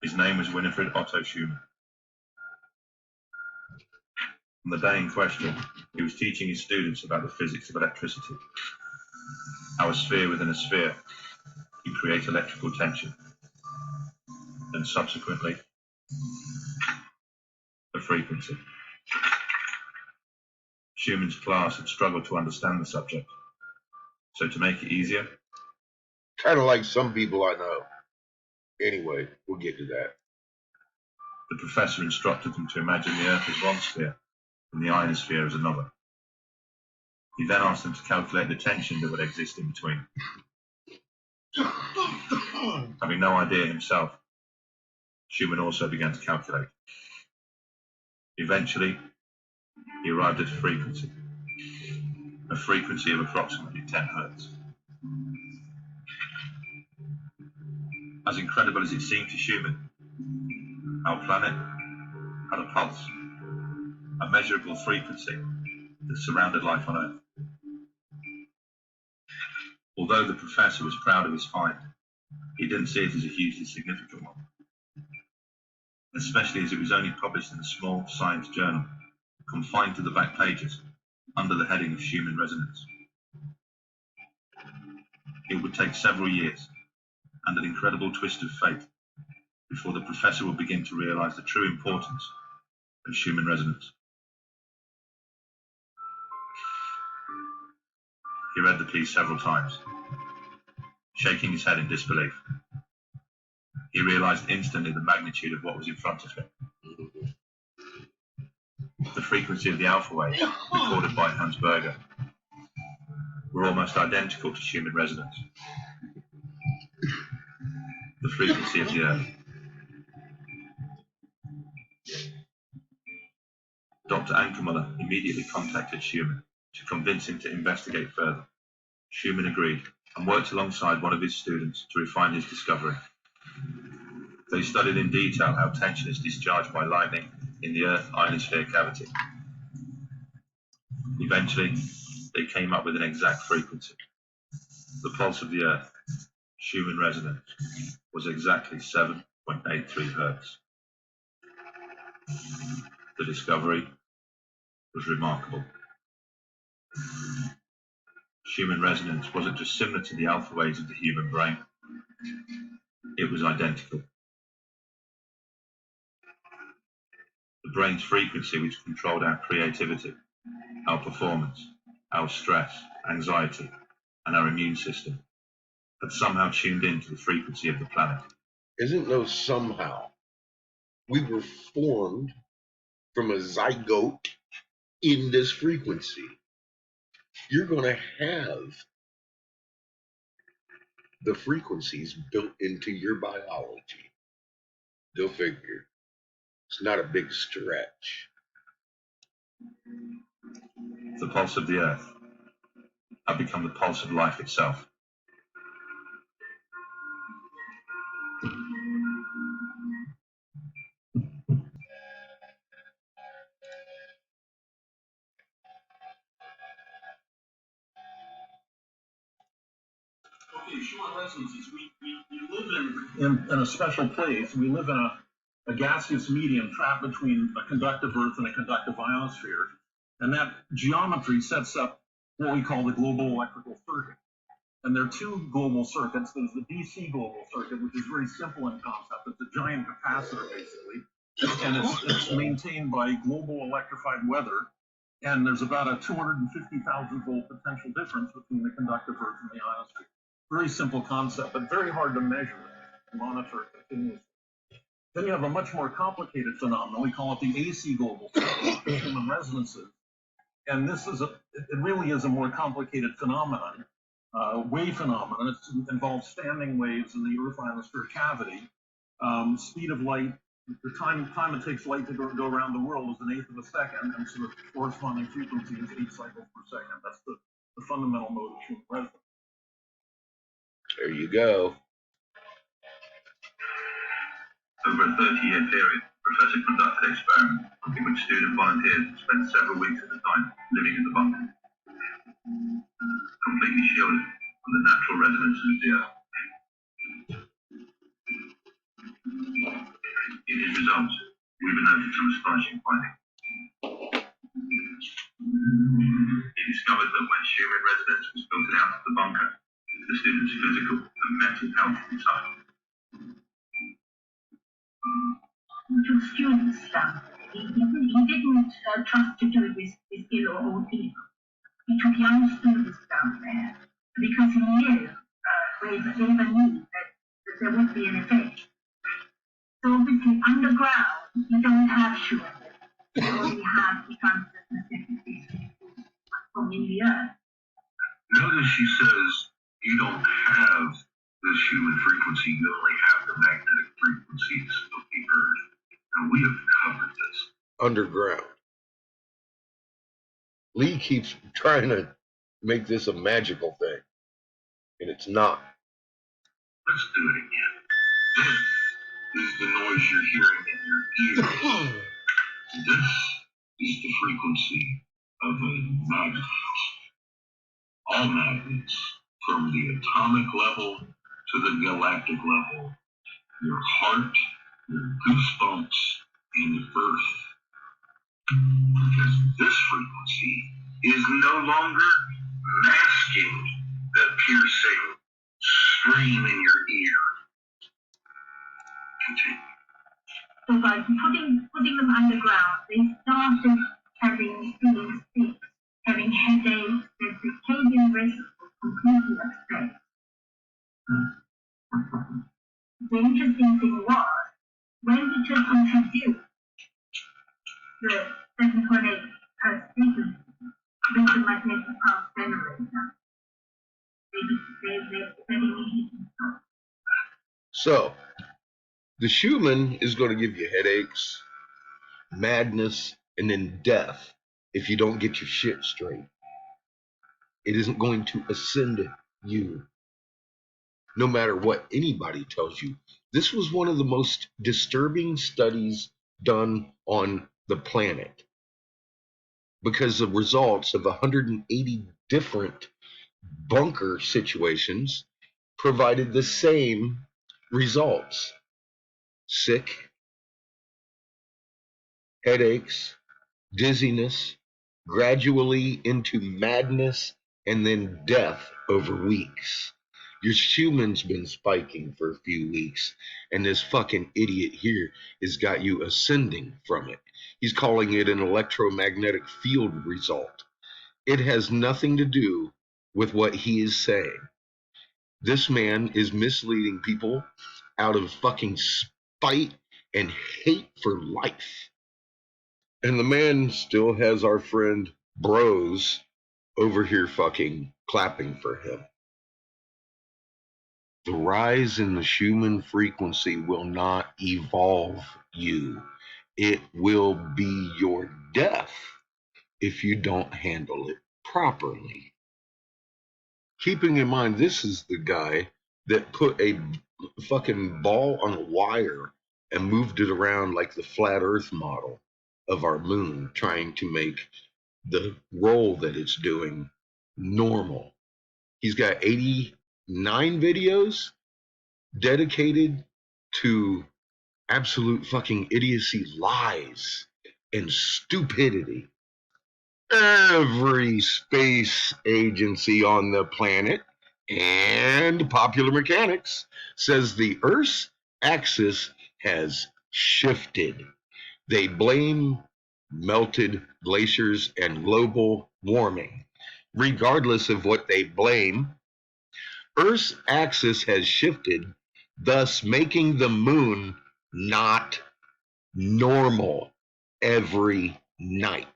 His name was Winifred Otto Schumann. On the day in question, he was teaching his students about the physics of electricity, how a sphere within a sphere can create electrical tension, and subsequently, a frequency. Schumann's class had struggled to understand the subject, so to make it easier, kind of like some people I know. Anyway, we'll get to that. The professor instructed them to imagine the Earth as one sphere and the ionosphere as another. He then asked them to calculate the tension that would exist in between. Having no idea himself, Schumann also began to calculate. Eventually, he arrived at a frequency of approximately 10 Hertz. As incredible as it seemed to Schumann, our planet had a pulse, a measurable frequency that surrounded life on Earth. Although the professor was proud of his find, he didn't see it as a hugely significant one, especially as it was only published in a small science journal, confined to the back pages, under the heading of Schumann resonance. It would take several years, and an incredible twist of fate, before the professor would begin to realize the true importance of Schumann resonance. He read the piece several times, shaking his head in disbelief. He realized instantly the magnitude of what was in front of him. The frequency of the alpha wave, recorded by Hans Berger, were almost identical to Schumann resonance. The frequency of the Earth. Dr. Ankermüller immediately contacted Schumann to convince him to investigate further. Schumann agreed and worked alongside one of his students to refine his discovery. They studied in detail how tension is discharged by lightning in the Earth ionosphere cavity. Eventually, they came up with an exact frequency. The pulse of the Earth, Schumann resonance, was exactly 7.83 Hertz. The discovery was remarkable. Schumann resonance wasn't just similar to the alpha waves of the human brain, it was identical. The brain's frequency, which controlled our creativity, our performance, our stress, anxiety, and our immune system, had somehow tuned into the frequency of the planet. Isn't no somehow? We were formed from a zygote in this frequency. You're going to have the frequencies built into your biology. Go figure. It's not a big stretch. The pulse of the Earth had become the pulse of life itself. Okay, Schumann resonances. We live in a special place. We live in a gaseous medium trapped between a conductive Earth and a conductive ionosphere. And that geometry sets up what we call the global electrical circuit. And there are two global circuits. There's the DC global circuit, which is very simple in concept. It's a giant capacitor, basically. And it's maintained by global electrified weather. And there's about a 250,000 volt potential difference between the conductive Earth and the ionosphere. Very simple concept, but very hard to measure and monitor it continuously. Then you have a much more complicated phenomenon. We call it the AC global circuit, Schumann resonances. And it really is a more complicated phenomenon, wave phenomenon. It involves standing waves in the Earth ionosphere cavity. Speed of light, the time it takes light to go around the world is 1/8 of a second, and so the corresponding frequency is 8 cycles per second. That's the fundamental mode of Schumann resonance. There you go. Over a 30-year period, the professor conducted experiments in which student volunteers spent several weeks at a time living in the bunker, completely shielded from the natural resonances of the Earth. In his results, we've noted some astonishing findings. He discovered that when Schumann residence was filtered out of the bunker, the students' physical and mental health suffered. To students stuff. He didn't trust to do it with ill or old people. He took young students down there because he knew, Raver knew that there would be an effect. So obviously underground, you don't have Schumann. You only have the constant necessities from in the earth. Notice she says you don't have the Schumann frequency, you only have the magnetic frequencies of the earth. And we have covered this. Underground. Lee keeps trying to make this a magical thing, and it's not. Let's do it again. This is the noise you're hearing in your ears. This is the frequency of a magnet. All magnets, from the atomic level to the galactic level, your heart, your goosebumps, and your birth. Because this frequency is no longer masking the piercing scream in your ear. Continue. So by putting them underground, they started feeling sick, having headaches, their circadian rhythm was completely upset. The interesting thing was, when we just introduced the 7.8 Hertz frequency with the magnetic pulse generator, they immediately stopped. So, the Schumann is going to give you headaches, madness, and then death if you don't get your shit straight. It isn't going to ascend you, no matter what anybody tells you. This was one of the most disturbing studies done on the planet because the results of 180 different bunker situations provided the same results. Sick, headaches, dizziness, gradually into madness, and then death over weeks. Your Schumann's been spiking for a few weeks, and this fucking idiot here has got you ascending from it. He's calling it an electromagnetic field result. It has nothing to do with what he is saying. This man is misleading people out of fucking spite and hate for life. And the man still has our friend Bros over here fucking clapping for him. The rise in the Schumann frequency will not evolve you. It will be your death if you don't handle it properly. Keeping in mind, this is the guy that put a fucking ball on a wire and moved it around like the flat earth model of our moon, trying to make the role that it's doing normal. He's got 89 videos dedicated to absolute fucking idiocy, lies, and stupidity. Every space agency on the planet and Popular Mechanics says the Earth's axis has shifted. They blame melted glaciers and global warming. Regardless of what they blame, Earth's axis has shifted, thus making the moon not normal every night.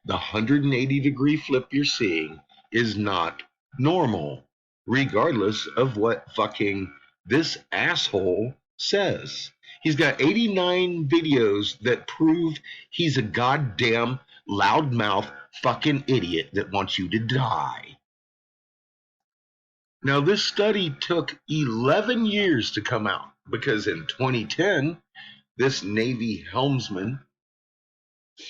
The 180-degree flip you're seeing is not normal, regardless of what fucking this asshole says. He's got 89 videos that prove he's a goddamn loudmouth fucking idiot that wants you to die. Now, this study took 11 years to come out because in 2010, this Navy helmsman,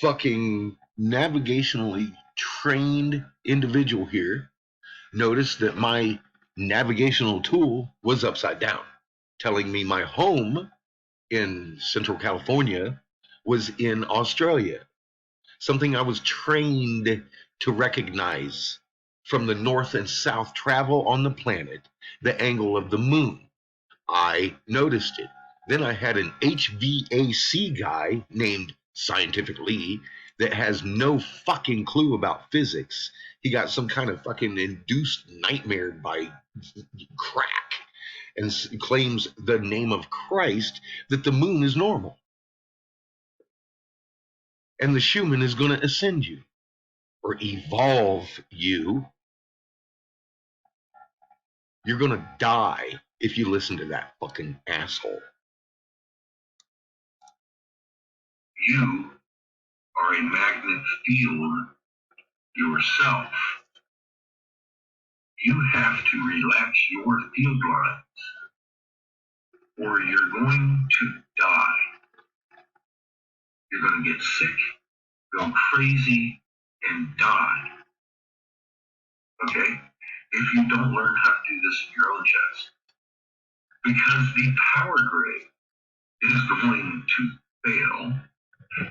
fucking navigationally trained individual here, noticed that my navigational tool was upside down, telling me my home in Central California was in Australia. Something I was trained to recognize from the north and south travel on the planet, the angle of the moon. I noticed it. Then I had an HVAC guy named Scientific Lee that has no fucking clue about physics. He got some kind of fucking induced nightmare by crack and claims the name of Christ that the moon is normal. And the Schumann is going to ascend you or evolve you. You're going to die if you listen to that fucking asshole. You are a magnet field yourself. You have to relax your field lines, or you're going to die. You're going to get sick, go crazy, and die. Okay? If you don't learn how to do this in your own chest. Because the power grid is going to fail.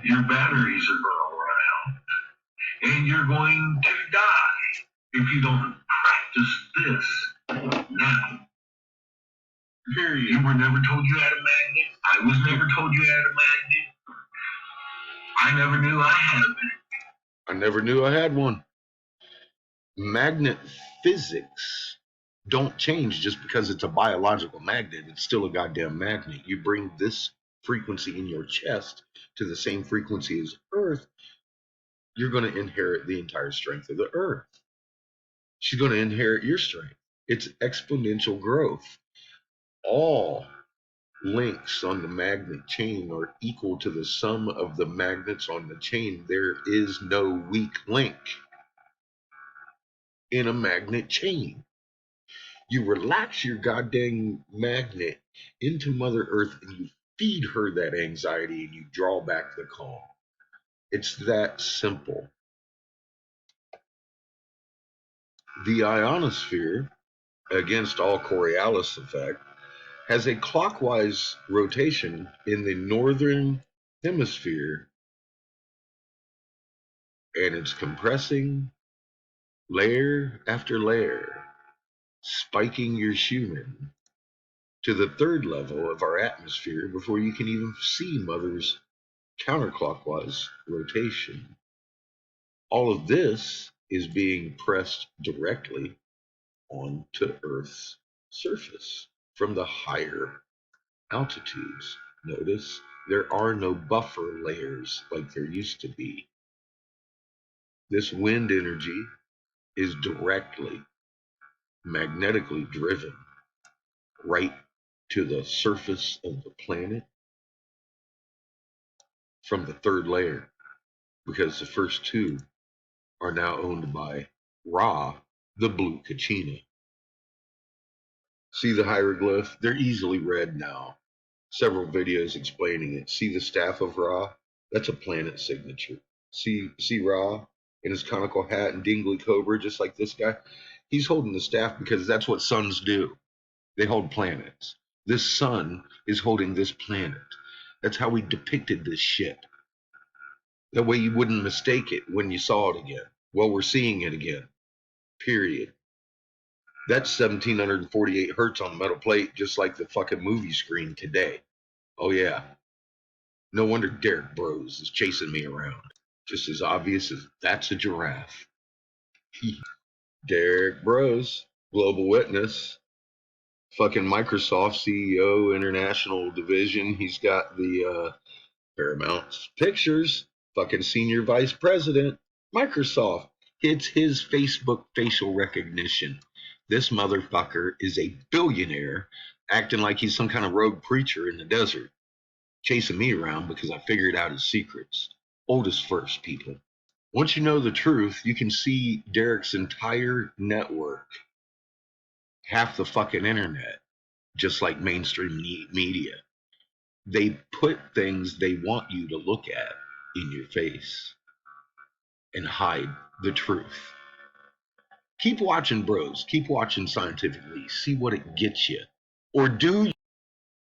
Your batteries are going to run out. And you're going to die if you don't practice this now. Period. You were never told you had a magnet. I was never told you had a magnet. I never knew I had a magnet. I never knew I had one. Magnet physics don't change just because it's a biological magnet. It's still a goddamn magnet. You bring this frequency in your chest to the same frequency as Earth, you're going to inherit the entire strength of the Earth. She's going to inherit your strength. It's exponential growth. All links on the magnet chain are equal to the sum of the magnets on the chain. There is no weak link in a magnet chain. You relax your goddamn magnet into Mother Earth and you feed her that anxiety and you draw back the calm. It's that simple. The ionosphere, against all Coriolis effect, has a clockwise rotation in the northern hemisphere, and it's compressing layer after layer, spiking your Schumann to the third level of our atmosphere before you can even see Mother's counterclockwise rotation. All of this is being pressed directly onto Earth's surface from the higher altitudes. Notice there are no buffer layers like there used to be. This wind energy is directly magnetically driven right to the surface of the planet from the third layer, because the first two are now owned by Ra, the blue Kachina. See the hieroglyph? They're easily read now. Several videos explaining it. See the staff of Ra? That's a planet signature. See Ra in his conical hat and dingly cobra, just like this guy? He's holding the staff because that's what suns do. They hold planets. This sun is holding this planet. That's how we depicted this shit. That way you wouldn't mistake it when you saw it again. Well, we're seeing it again. Period. That's 1748 hertz on the metal plate, just like the fucking movie screen today. Oh yeah. No wonder Derek Bros is chasing me around. Just as obvious as that's a giraffe. Derek Bros, Global Witness, fucking Microsoft CEO, International Division. He's got the Paramount Pictures, fucking Senior Vice President, Microsoft. It's his Facebook facial recognition. This motherfucker is a billionaire acting like he's some kind of rogue preacher in the desert, chasing me around because I figured out his secrets. Oldest first, people. Once you know the truth, you can see Derek's entire network, half the fucking internet, just like mainstream media. They put things they want you to look at in your face and hide the truth. Keep watching Bros. Keep watching Scientific Lee. See what it gets you. Or do